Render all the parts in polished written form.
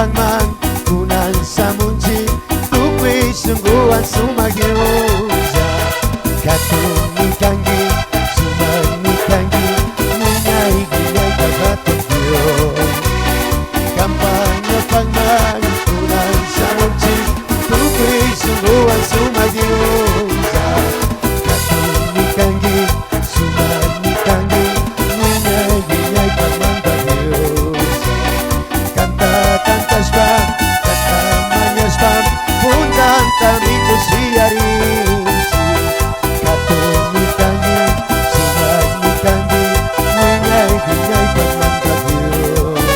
pangman kunan sa munji tukwi sungguhan sumagyusa katong kangi sumani kangi munyay ginyay kagatong Diyos kampanya pangman kunan sa munji tukwi sungguhan sumagyusa katong kangi sumani kangi munyay ginyay kagatong Diyos kantas ba kantamanyas ba pundan kami ko siyarinsi katong kangi sumani kangi munyay ginyay kagatong Diyos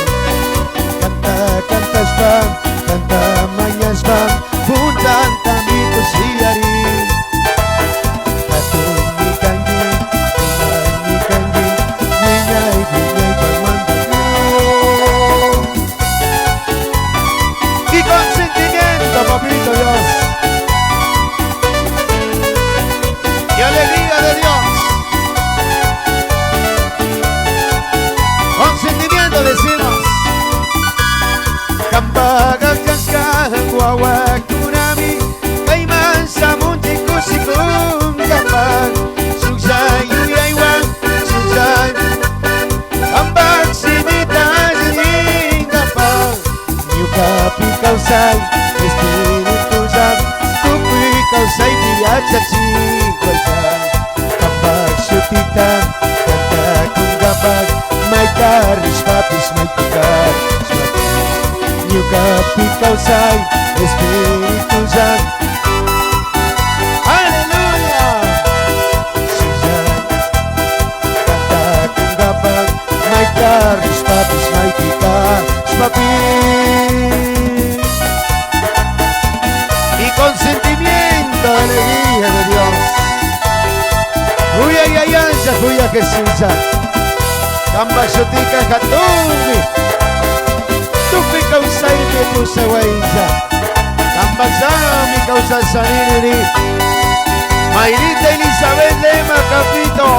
kantas ba kantamanyas ba pundan kami ko siyarin katong kangi sumani kangi munyay ginyay kagatong Diyos. Y consentimiento, papito Dios, y alegría de Dios. Consentimiento decimos. Kambaga kaskan wawa kunami kaiman sa munti kusikun kambag sugsay uyaywan sugsay kambag sinita sining kapag nyukapi kausay Espiritu Santo tukoy kausay biyat sa chikoy ka kambag sutitan kanta kung kapag may karis papis may tikat nyukapi kausay Espiritu Santo Haleluya Susan kanta kung kapag may karis papis may tikat y consentimiento, alegría de Dios. Uy, ay, ay, ay, ya fui a Jesús. Camba xotica jatumi. Tu fi causa y me puse guayza. Camba mi causa sanini. Mayrita Elizabeth Lema Capito.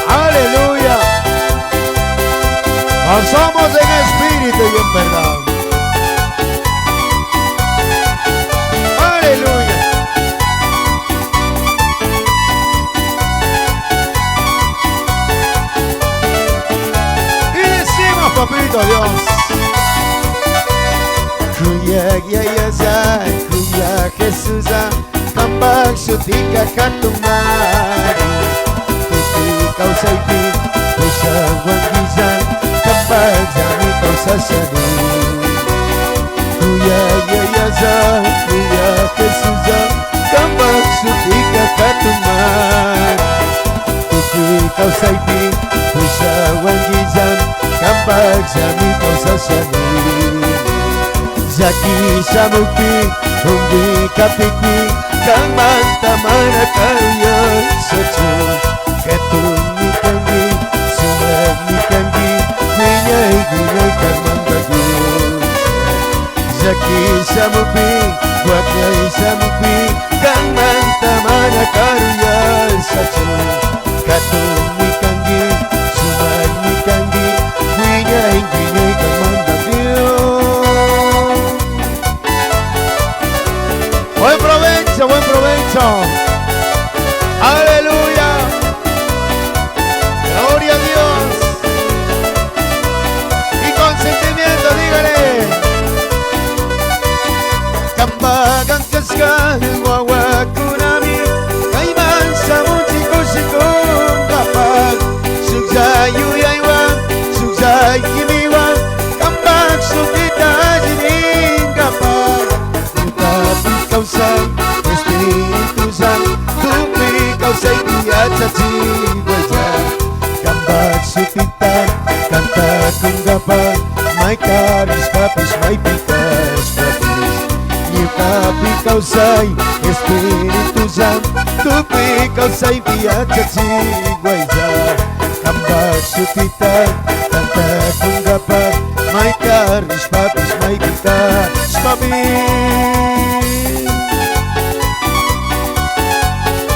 Aleluya. No somos en espíritu y en verdad. Aleluya. Y decimos, papito Dios. Kuya Jesús, kambag sutika katumari. Tuti causa y pi, pusa wangizan. Kapag jami kausa sani Kuya Jesús kapag sutika katuman Tukoy kausa ipi pusa wangizan Kapag jami kausa sani Zaki sa mukti humbi kapikmi Kang mantamana karuyan sa tiyong Katumi kangi sumagni kangi Guinyay kamang Zaki sa mupi, guatay sa mupi Kang mantamana karuyan sa tiyong Katumi kangi, sumagni kangi Guinyay kamang Buen provecho, buen provecho. Aleluya. Gloria a Dios. Y consentimiento, dígale. Kambagan kaskan wawakunami kaiman sa muntikon kapag sugsayu yaywan sugsay kimiwan kambag sukita jining kapag utapi kausay Espiritu Santo tupi kausay biyat sa tigwaya kambag sukitan kanta kung kapag may karis kapis may pitas kapis nyukapi kausay Espiritu Santo tupi kausay biyat sa tigwaya kambag sukitan kanta kung kapag may karis kapis may pitas kapis.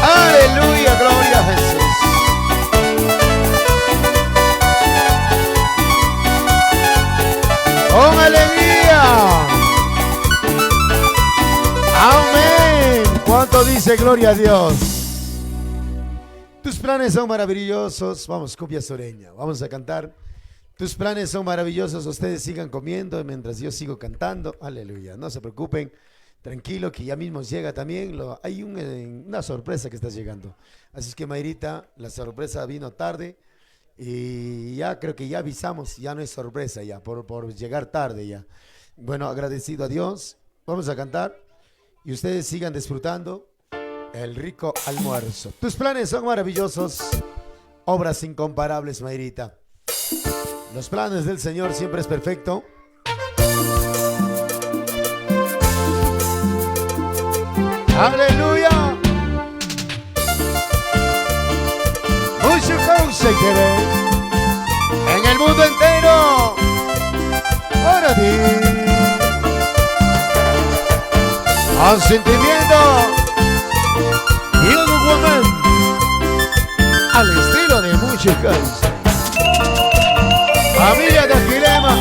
Aleluya, gloria a Jesús. ¿Cuánto dice gloria a Dios? Tus planes son maravillosos. Vamos, cumbia sureña. Vamos a cantar. Tus planes son maravillosos. Ustedes sigan comiendo mientras yo sigo cantando. Aleluya. No se preocupen. Tranquilo, que ya mismo llega también. Hay una sorpresa que está llegando. Así es que, Mayrita, la sorpresa vino tarde. Y ya creo que ya avisamos. Ya no es sorpresa ya. Por llegar tarde ya. Bueno, agradecido a Dios. Vamos a cantar. Y ustedes sigan disfrutando el rico almuerzo. Tus planes son maravillosos. Obras incomparables, Mayrita. Los planes del Señor siempre es perfecto. Aleluya. Mucho causa que ver en el mundo entero para ti. Al sentimiento y un woman al estilo de mucho causa. Familia de Aquilema,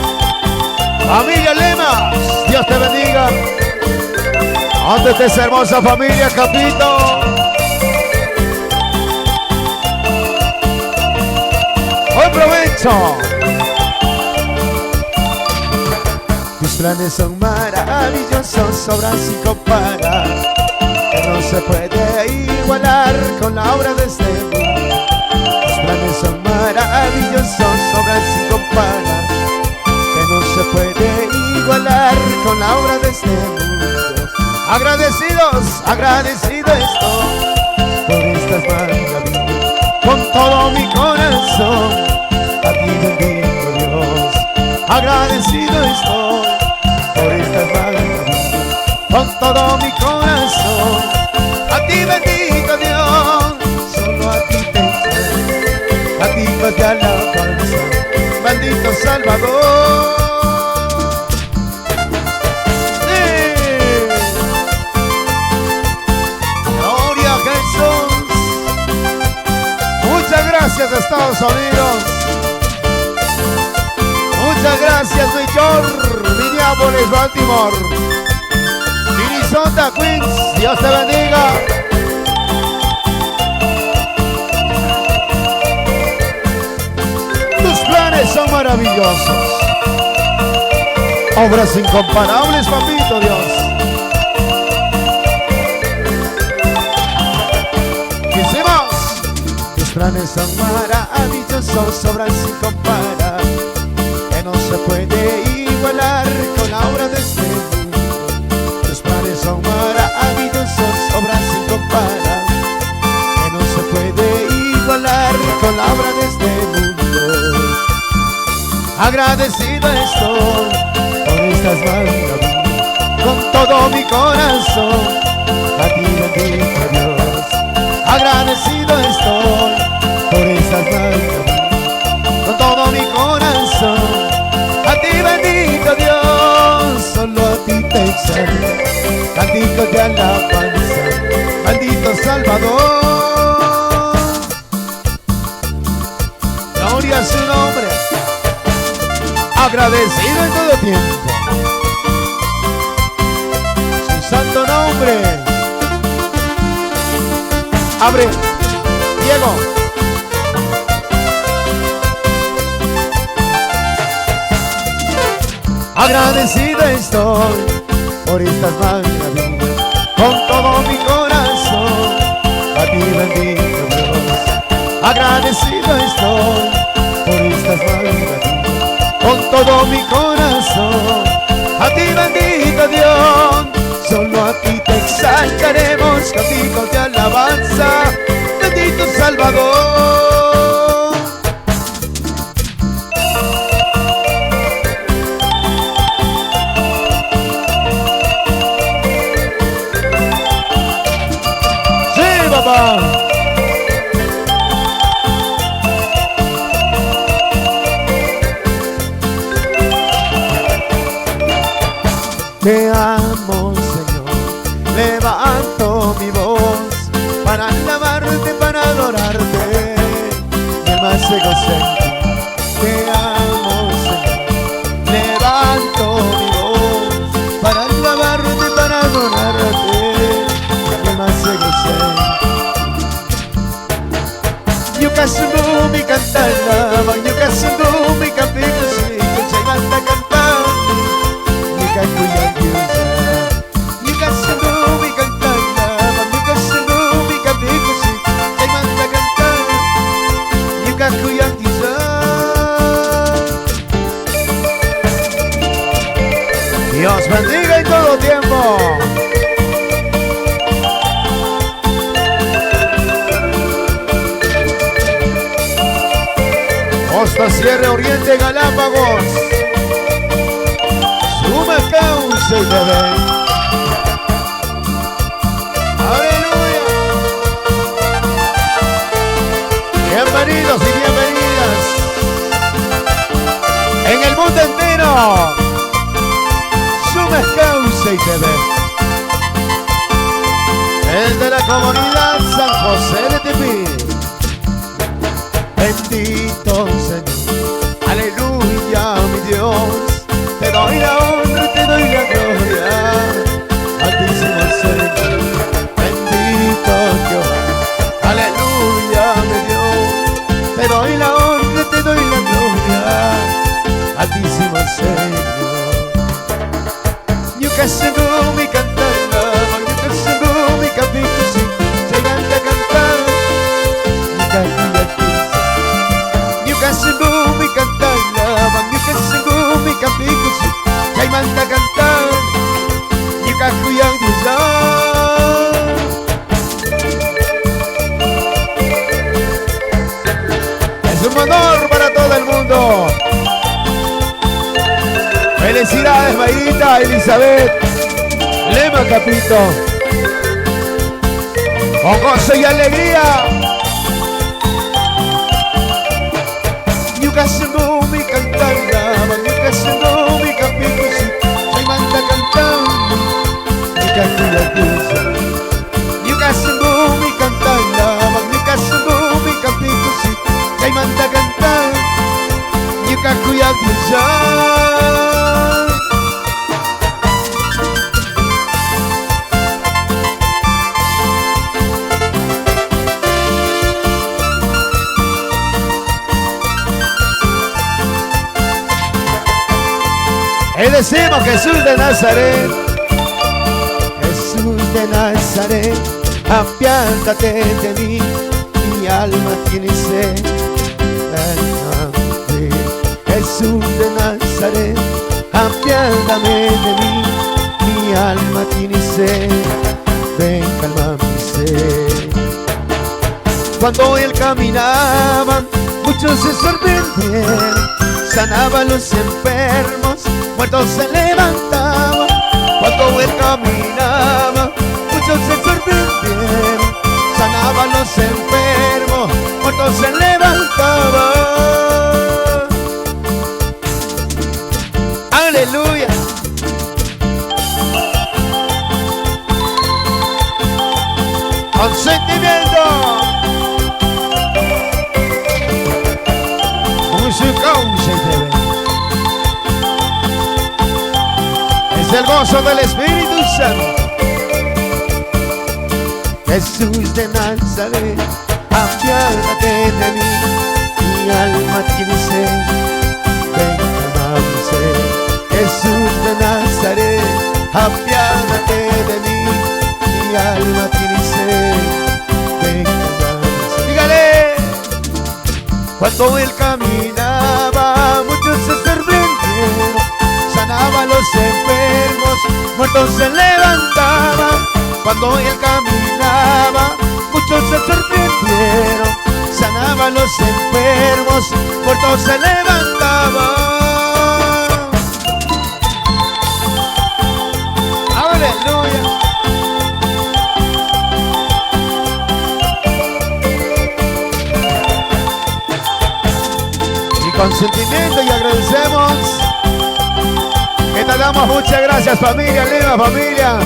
familia Lemas, Dios te bendiga. ¿Dónde está esa hermosa familia, Capito? ¡Buen provecho! Tus planes son maravillosos, obras sin comparar, que no se puede igualar con la obra de este mundo. Tus planes son maravillosos, obras sin comparar, que no se puede igualar con la obra de este mundo. Agradecido estoy por estas maravillas, con todo mi corazón, a ti bendigo Dios. Agradecido estoy por estas maravillas, con todo mi corazón, a ti bendigo Dios. Solo a ti te quiero, canticos de alabanza, bendito Salvador. Muchas gracias, Estados Unidos. Muchas gracias, New York, Minneapolis, Baltimore, Minnesota, Queens. Dios te bendiga. Tus planes son maravillosos, obras incomparables, papito Dios. Tus planes son maravillosos, obras sin comparar, que no se puede igualar con la obra de este mundo. Tus planes son maravillosos, obras sin comparar, que no se puede igualar con la obra de este mundo. Agradecido estoy por estas maravillas, con todo mi corazón, a ti bendigo Dios. Agradecido estoy por estas maravillas, con todo mi corazón, a ti bendito Dios. Solo a ti te exalto, canticos de alabanza, bendito Salvador. Gloria a su nombre, agradecido en todo tiempo, su santo nombre. Abre, Diego. Agradecido estoy por estas maravillas, con todo mi corazón, a ti bendigo Dios. Agradecido estoy por estas maravillas, con todo mi corazón, a ti bendito Dios. Solo a ti te exaltaremos, canticos de alabanza, bendito Salvador. Sí, papá. Te amo, Señor, levanto mi voz para alabarte, para adorarte, mi más egocéntrico. Te amo, Señor, levanto mi voz para alabarte, para adorarte, mi más Nyukasanumi cantalla, Nyukasanumi kapikusi, kay manda cantalla, Nyukakuyang disa. Dios bendiga en todo tiempo. Costa, Sierra, Oriente, Galápagos, Humacao, soy bebé. Aleluya. Bienvenidos y bienvenidas en el mundo entero. Humacao, soy bebé. El de la comunidad San José de Tepic. Bendito Señor, aleluya, mi Dios, te doy la honra, te doy la gloria, altísimo Señor, bendito Jehová, aleluya, mi Dios, te doy la honra, te doy la gloria, altísimo Señor. Nyukasanumi cantalla, Nyukasanumi kapikusi, llegan a cantar, Nyukasanumi cantalla, Nyukasanumi kapikusi, kay manda cantar, Nyukakuyang disa. Es un honor para todo el mundo. Felicidades, Mayrita, Elizabeth, Lema Capito, con gozo y alegría. Nyukasanumi cantalla, Nyukasanumi kapikusi, kay manda cantar, Nyukakuyang disa. Nyukasanumi cantalla, Nyukasanumi kapikusi, kay manda cantar, Nyukakuyang disa. Y decimos Jesús de Nazaret, Jesús de Nazaret, apiádate de mí, mi alma tiene sed. Jesús de Nazaret, apiádame de mí, mi alma tiene sed. Ven, calma mi sed. Cuando él caminaba, muchos se sorprendieron, sanaba a los enfermos, muertos se levantaban. Cuando él caminaba, muchos se sorprendieron, sanaba a los enfermos, muertos se levantaban. Aleluya. Con sentimiento. Música, es el gozo del Espíritu Santo. Jesús de Nazaret, apiádate de mí, mi alma tiene sed. Ven, calma mi sed. Jesús de Nazaret, apiádate de mí, mi alma tiene sed. Ven, calma mi sed. Dígale. Cuando él caminaba, muchos se sorprendieron, sanaba a los enfermos, muertos se levantaban. Cuando él caminaba, muchos se sorprendieron, sanaba a los enfermos, muertos se levantaban. Aleluya. Y con sentimiento y agradecemos. Que te damos muchas gracias, familia, Lema, familia.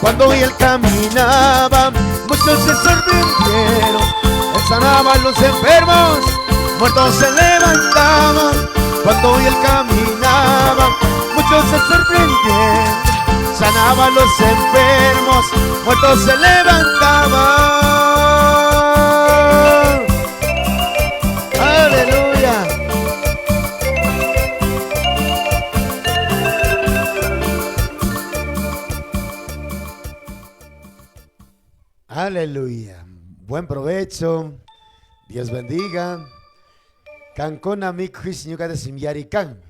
Cuando él caminaba, muchos se sorprendieron, él sanaba a los enfermos, muertos se levantaban. Cuando él caminaba, muchos se sorprendieron, sanaba a los enfermos, muertos se levantaban. Aleluya. Aleluya. Buen provecho. Dios bendiga. Cancona mi Chris Nyuka de Simyari Can.